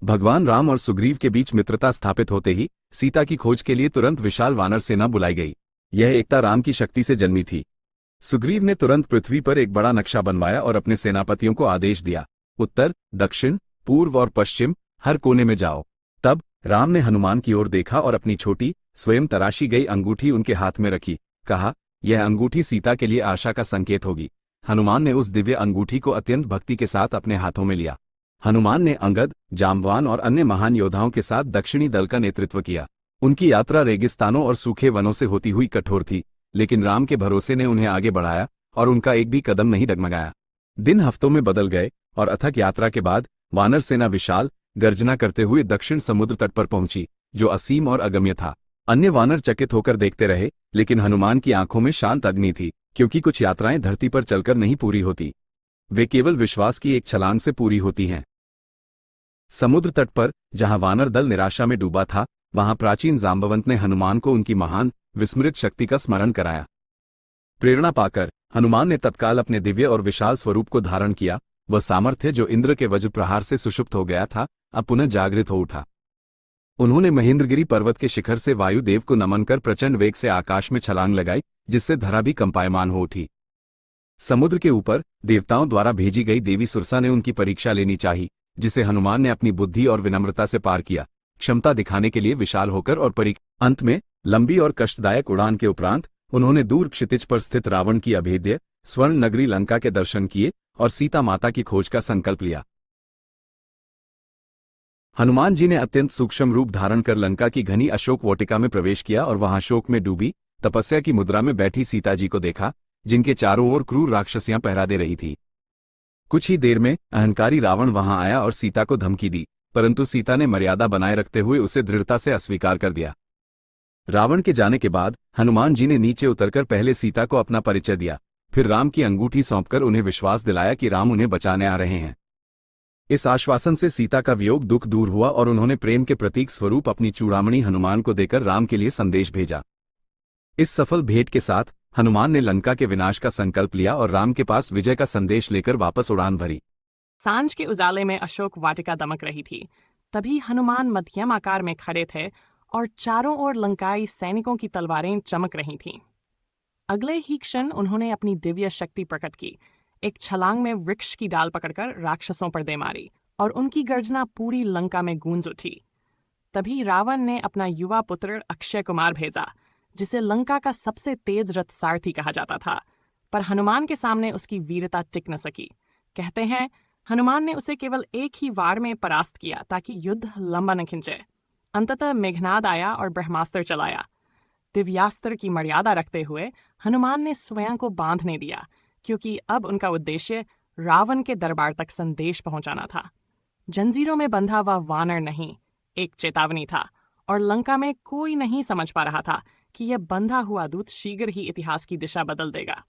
भगवान राम और सुग्रीव के बीच मित्रता स्थापित होते ही सीता की खोज के लिए तुरंत विशाल वानर सेना बुलाई गई। यह एकता राम की शक्ति से जन्मी थी। सुग्रीव ने तुरंत पृथ्वी पर एक बड़ा नक्शा बनवाया और अपने सेनापतियों को आदेश दिया, उत्तर, दक्षिण, पूर्व और पश्चिम हर कोने में जाओ। तब राम ने हनुमान की ओर देखा और अपनी छोटी, स्वयं तराशी गई अंगूठी उनके हाथ में रखी। कहा, यह अंगूठी सीता के लिए आशा का संकेत होगी। हनुमान ने उस दिव्य अंगूठी को अत्यंत भक्ति के साथ अपने हाथों में लिया। हनुमान ने अंगद, जाम्बवान और अन्य महान योद्धाओं के साथ दक्षिणी दल का नेतृत्व किया। उनकी यात्रा रेगिस्तानों और सूखे वनों से होती हुई कठोर थी, लेकिन राम के भरोसे ने उन्हें आगे बढ़ाया और उनका एक भी कदम नहीं डगमगाया। दिन हफ्तों में बदल गए और अथक यात्रा के बाद वानर सेना विशाल, गर्जना करते हुए दक्षिण समुद्र तट पर पहुंची, जो असीम और अगम्य था। अन्य वानर चकित होकर देखते रहे, लेकिन हनुमान की आंखों में शांत अग्नि थी, क्योंकि कुछ यात्राएं धरती पर चलकर नहीं पूरी होती, वे केवल विश्वास की एक छलांग से पूरी होती हैं। समुद्र तट पर, जहां वानर दल निराशा में डूबा था, वहां प्राचीन जाम्बवंत ने हनुमान को उनकी महान, विस्मृत शक्ति का स्मरण कराया। प्रेरणा पाकर हनुमान ने तत्काल अपने दिव्य और विशाल स्वरूप को धारण किया। वह सामर्थ्य जो इंद्र के वज्र प्रहार से सुषुप्त हो गया था, अब पुनः जागृत हो उठा। उन्होंने महेंद्रगिरी पर्वत के शिखर से वायुदेव को नमन कर प्रचंड वेग से आकाश में छलांग लगाई, जिससे धरा भी कंपायमान हो उठी। समुद्र के ऊपर देवताओं द्वारा भेजी गई देवी सुरसा ने उनकी परीक्षा लेनी चाहिए, जिसे हनुमान ने अपनी बुद्धि और विनम्रता से पार किया, क्षमता दिखाने के लिए विशाल होकर और अंत में लंबी और कष्टदायक उड़ान के उपरांत उन्होंने दूर क्षितिज पर स्थित रावण की अभेद्य स्वर्ण नगरी लंका के दर्शन किए और सीता माता की खोज का संकल्प लिया। हनुमान जी ने अत्यंत सूक्ष्म रूप धारण कर लंका की घनी अशोक वाटिका में प्रवेश किया और वहां शोक में डूबी तपस्या की मुद्रा में बैठी सीता जी को देखा, जिनके चारों ओर क्रूर राक्षसियां पहरा दे रही थी। कुछ ही देर में अहंकारी रावण वहां आया और सीता को धमकी दी, परंतु सीता ने मर्यादा बनाए रखते हुए उसे दृढ़ता से अस्वीकार कर दिया। रावण के जाने के बाद हनुमान जी ने नीचे उतरकर पहले सीता को अपना परिचय दिया, फिर राम की अंगूठी सौंपकर उन्हें विश्वास दिलाया कि राम उन्हें बचाने आ रहे हैं। इस आश्वासन से सीता का वियोग दुख दूर हुआ और उन्होंने प्रेम के प्रतीक स्वरूप अपनी चूड़ामणि हनुमान को देकर राम के लिए संदेश भेजा। इस सफल भेंट के साथ हनुमान ने लंका के विनाश का संकल्प लिया और राम के पास विजय का संदेश लेकर वापस उड़ान भरी। सांझ के उजाले में अशोक वाटिका दमक रही थी। तभी हनुमान मध्यम आकार में खड़े थे और चारों ओर लंकाई सैनिकों की तलवारें चमक रही थीं। अगले ही क्षण उन्होंने अपनी दिव्य शक्ति प्रकट की। एक छलांग में वृक्ष की डाल पकड़कर राक्षसों पर दे मारी और उनकी गर्जना पूरी लंका में गूंज उठी। तभी रावण ने अपना युवा पुत्र अक्षय कुमार भेजा, जिसे लंका का सबसे तेज रथ सारथी कहा जाता था, पर हनुमान के सामने उसकी वीरता टिक न सकी। कहते हैं हनुमान ने उसे केवल एक ही वार में परास्त किया ताकि युद्ध लंबा न खिंचे। अंततः मेघनाद आया और ब्रह्मास्त्र चलाया। दिव्यास्त्र की मर्यादा रखते हुए हनुमान ने स्वयं को बांधने दिया, क्योंकि अब उनका उद्देश्य रावण के दरबार तक संदेश पहुंचाना था। जंजीरों में बंधा हुआ वानर नहीं, एक चेतावनी था, और लंका में कोई नहीं समझ पा रहा था कि यह बंधा हुआ दूत शीघ्र ही इतिहास की दिशा बदल देगा।